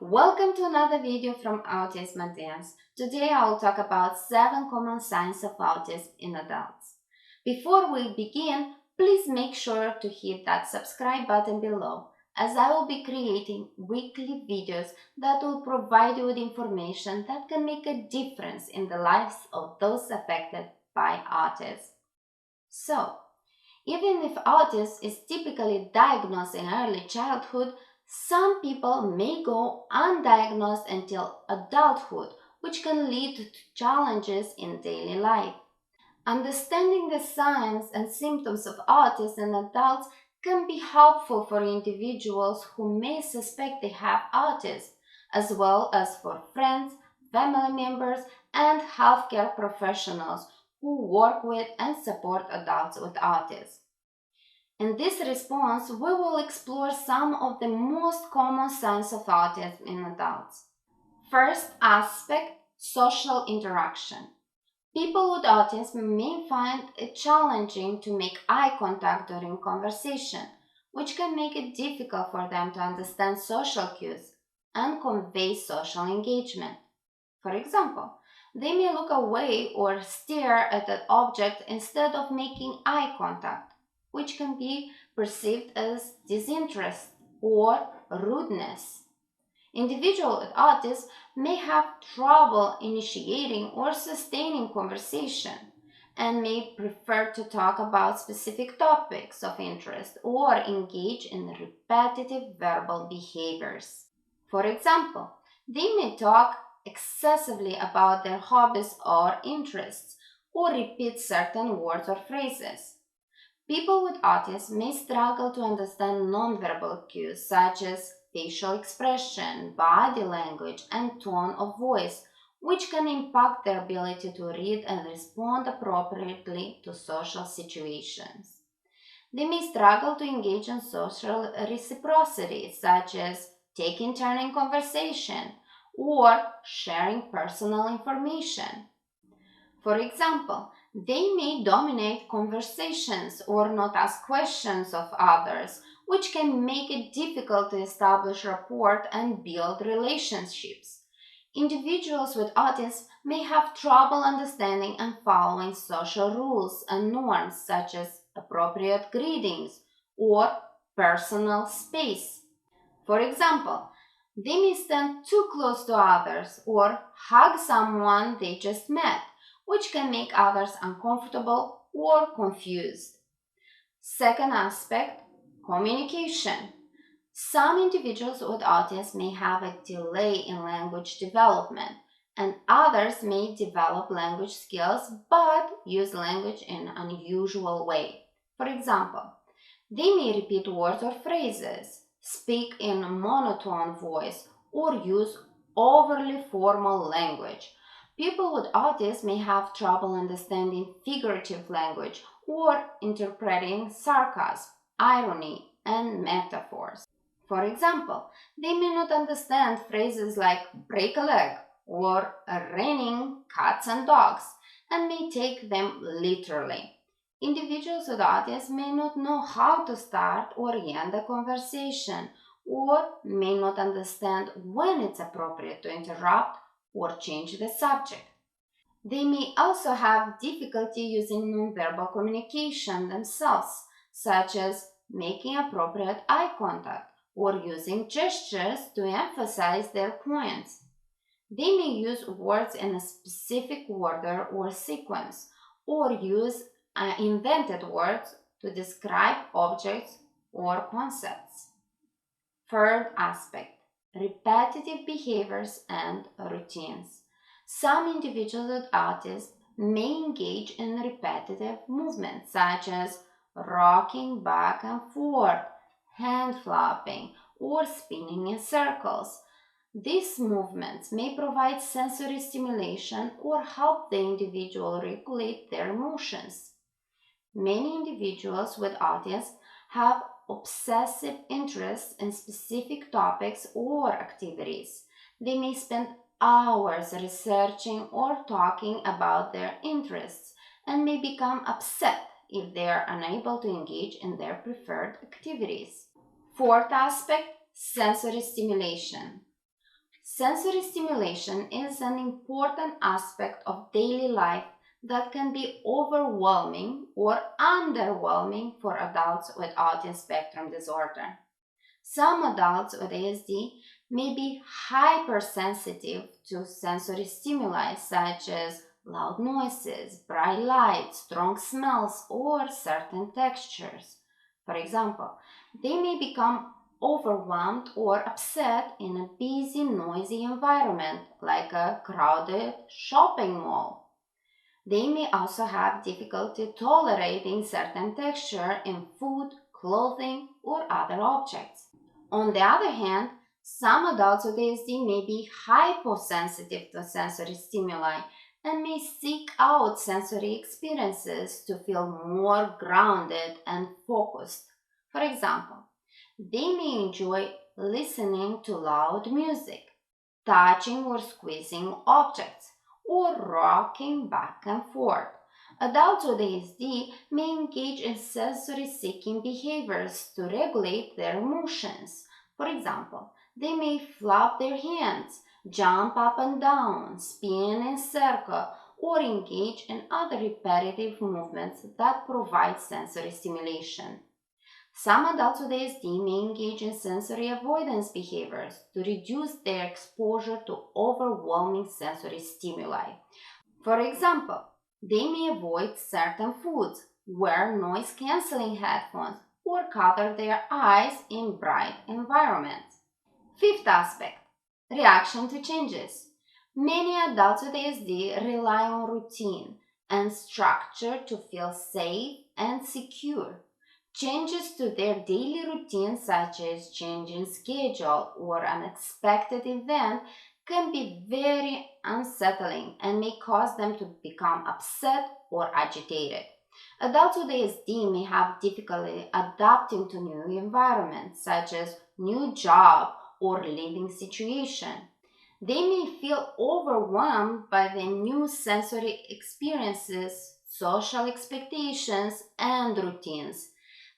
welcome to another video from Autism Dance. Today I will talk about 7 common signs of autism in adults. Before we begin, please make sure to hit that subscribe button below, as I will be creating weekly videos that will provide you with information that can make a difference in the lives of those affected by autism. So, even if autism is typically diagnosed in early childhood, some people may go undiagnosed until adulthood, which can lead to challenges in daily life. Understanding the signs and symptoms of autism in adults can be helpful for individuals who may suspect they have autism, as well as for friends, family members, and healthcare professionals who work with and support adults with autism. In this response, we will explore some of the most common signs of autism in adults. First aspect, social interaction. People with autism may find it challenging to make eye contact during conversation, which can make it difficult for them to understand social cues and convey social engagement. For example, they may look away or stare at an object instead of making eye contact, which can be perceived as disinterest or rudeness. Individuals with autism may have trouble initiating or sustaining conversation and may prefer to talk about specific topics of interest or engage in repetitive verbal behaviors. For example, they may talk excessively about their hobbies or interests or repeat certain words or phrases. People with autism may struggle to understand nonverbal cues such as facial expression, body language, and tone of voice, which can impact their ability to read and respond appropriately to social situations. They may struggle to engage in social reciprocity, such as taking turn in conversation or sharing personal information. For example, they may dominate conversations or not ask questions of others, which can make it difficult to establish rapport and build relationships. Individuals with autism may have trouble understanding and following social rules and norms such as appropriate greetings or personal space. For example, they may stand too close to others or hug someone they just met, which can make others uncomfortable or confused. Second aspect, communication. Some individuals with autism may have a delay in language development, and others may develop language skills but use language in an unusual way. For example, they may repeat words or phrases, speak in a monotone voice, or use overly formal language. People with autism may have trouble understanding figurative language or interpreting sarcasm, irony, and metaphors. For example, they may not understand phrases like break a leg or raining cats and dogs and may take them literally. Individuals with autism may not know how to start or end a conversation or may not understand when it's appropriate to interrupt or change the subject. They may also have difficulty using nonverbal communication themselves, such as making appropriate eye contact or using gestures to emphasize their points. They may use words in a specific order or sequence, or use invented words to describe objects or concepts. Third aspect, repetitive behaviors and routines. Some individuals with autism may engage in repetitive movements such as rocking back and forth, hand flapping, or spinning in circles. These movements may provide sensory stimulation or help the individual regulate their emotions. Many individuals with autism have obsessive interests in specific topics or activities. They may spend hours researching or talking about their interests and may become upset if they are unable to engage in their preferred activities. Fourth aspect, sensory stimulation. Sensory stimulation is an important aspect of daily life that can be overwhelming or underwhelming for adults with autism spectrum disorder. Some adults with ASD may be hypersensitive to sensory stimuli such as loud noises, bright lights, strong smells, or certain textures. For example, they may become overwhelmed or upset in a busy, noisy environment like a crowded shopping mall. They may also have difficulty tolerating certain texture in food, clothing, or other objects. On the other hand, some adults with ASD may be hyposensitive to sensory stimuli and may seek out sensory experiences to feel more grounded and focused. For example, they may enjoy listening to loud music, touching or squeezing objects, or rocking back and forth. Adults with ASD may engage in sensory seeking behaviors to regulate their emotions. For example, they may flap their hands, jump up and down, spin in circle, or engage in other repetitive movements that provide sensory stimulation. Some adults with ASD may engage in sensory avoidance behaviors to reduce their exposure to overwhelming sensory stimuli. For example, they may avoid certain foods, wear noise cancelling headphones, or cover their eyes in bright environments. Fifth aspect, reaction to changes. Many adults with ASD rely on routine and structure to feel safe and secure. Changes to their daily routine, such as changing schedule or unexpected event, can be very unsettling and may cause them to become upset or agitated. Adults with ASD may have difficulty adapting to new environments, such as new job or living situation. They may feel overwhelmed by the new sensory experiences, social expectations, and routines.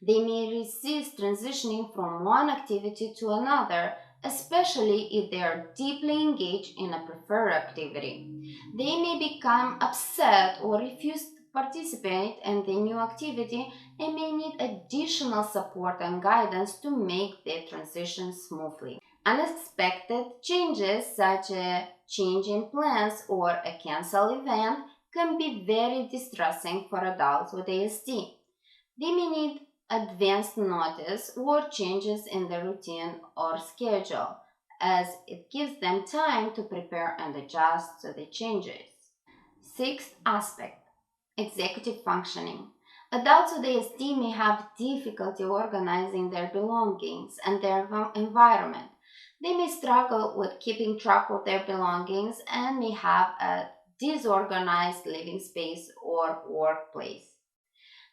They may resist transitioning from one activity to another, especially if they are deeply engaged in a preferred activity. They may become upset or refuse to participate in the new activity and may need additional support and guidance to make the transition smoothly. Unexpected changes, such as change in plans or a cancelled event, can be very distressing for adults with ASD. They may need advance notice or changes in their routine or schedule, as it gives them time to prepare and adjust to the changes. Sixth aspect, executive functioning. Adults with ASD may have difficulty organizing their belongings and their environment. They may struggle with keeping track of their belongings and may have a disorganized living space or workplace.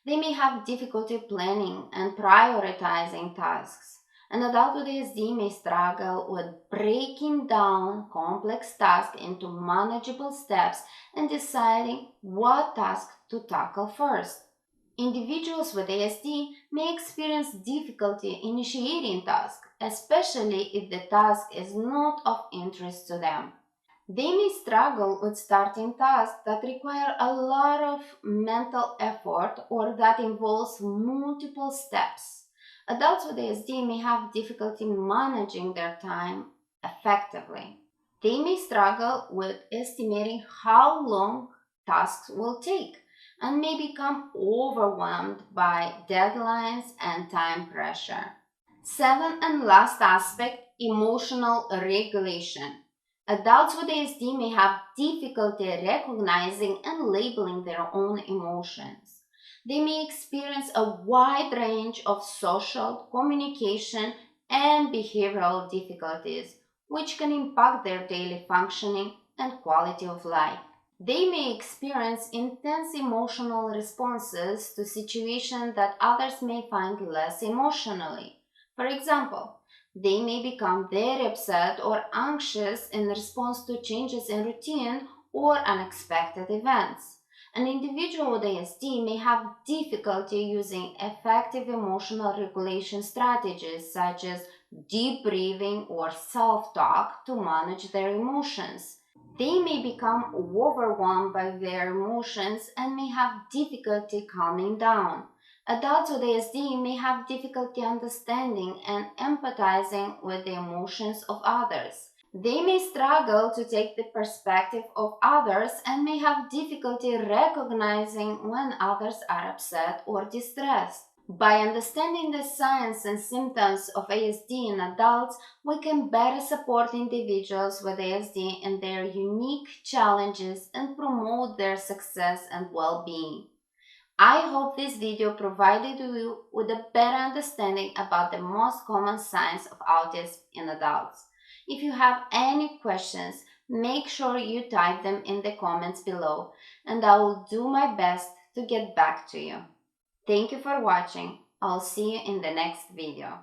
They may have difficulty planning and prioritizing tasks. An adult with ASD may struggle with breaking down complex tasks into manageable steps and deciding what task to tackle first. Individuals with ASD may experience difficulty initiating tasks, especially if the task is not of interest to them. They may struggle with starting tasks that require a lot of mental effort or that involves multiple steps. Adults with ASD may have difficulty managing their time effectively. They may struggle with estimating how long tasks will take and may become overwhelmed by deadlines and time pressure. Seventh and last aspect, emotional regulation. Adults with ASD may have difficulty recognizing and labeling their own emotions. They may experience a wide range of social, communication, and behavioral difficulties, which can impact their daily functioning and quality of life. They may experience intense emotional responses to situations that others may find less emotionally. For example, they may become very upset or anxious in response to changes in routine or unexpected events. An individual with ASD may have difficulty using effective emotional regulation strategies such as deep breathing, or self-talk to manage their emotions. They may become overwhelmed by their emotions and may have difficulty calming down. Adults with ASD may have difficulty understanding and empathizing with the emotions of others. They may struggle to take the perspective of others and may have difficulty recognizing when others are upset or distressed. By understanding the signs and symptoms of ASD in adults, we can better support individuals with ASD in their unique challenges and promote their success and well-being. I hope this video provided you with a better understanding about the most common signs of autism in adults. If you have any questions, make sure you type them in the comments below, and I will do my best to get back to you. Thank you for watching. I'll see you in the next video.